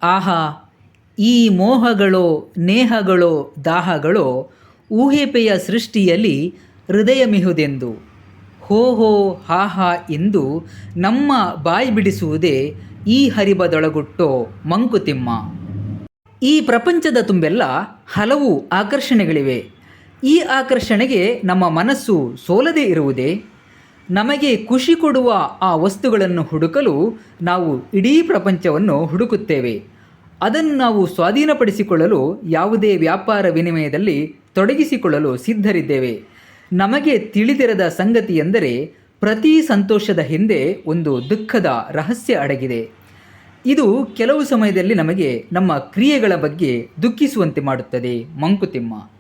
ಆಹಾ, ಈ ಮೋಹಗಳೋ ನೇಹಗಳೋ ದಾಹಗಳೋ ಊಹೆಪೆಯ ಸೃಷ್ಟಿಯಲ್ಲಿ ಹೃದಯ ಮಿಹುದೆಂದು ಹೋ ಹೋ ಹಾ ಹಾ ಎಂದು ನಮ್ಮ ಬಾಯಿ ಬಿಡಿಸುವುದೇ ಈ ಹರಿಬದೊಳಗುಟ್ಟೋ ಮಂಕುತಿಮ್ಮ. ಈ ಪ್ರಪಂಚದ ತುಂಬೆಲ್ಲ ಹಲವು ಆಕರ್ಷಣೆಗಳಿವೆ. ಈ ಆಕರ್ಷಣೆಗೆ ನಮ್ಮ ಮನಸ್ಸು ಸೋಲದೇ ಇರುವುದೇ? ನಮಗೆ ಖುಷಿ ಕೊಡುವ ಆ ವಸ್ತುಗಳನ್ನು ಹುಡುಕಲು ನಾವು ಇಡೀ ಪ್ರಪಂಚವನ್ನು ಹುಡುಕುತ್ತೇವೆ. ಅದನ್ನು ನಾವು ಸ್ವಾಧೀನಪಡಿಸಿಕೊಳ್ಳಲು ಯಾವುದೇ ವ್ಯಾಪಾರ ವಿನಿಮಯದಲ್ಲಿ ತೊಡಗಿಸಿಕೊಳ್ಳಲು ಸಿದ್ಧರಿದ್ದೇವೆ. ನಮಗೆ ತಿಳಿದಿರದ ಸಂಗತಿ ಎಂದರೆ ಪ್ರತಿ ಸಂತೋಷದ ಹಿಂದೆ ಒಂದು ದುಃಖದ ರಹಸ್ಯ ಅಡಗಿದೆ. ಇದು ಕೆಲವು ಸಮಯದಲ್ಲಿ ನಮಗೆ ನಮ್ಮ ಕ್ರಿಯೆಗಳ ಬಗ್ಗೆ ದುಃಖಿಸುವಂತೆ ಮಾಡುತ್ತದೆ ಮಂಕುತಿಮ್ಮ.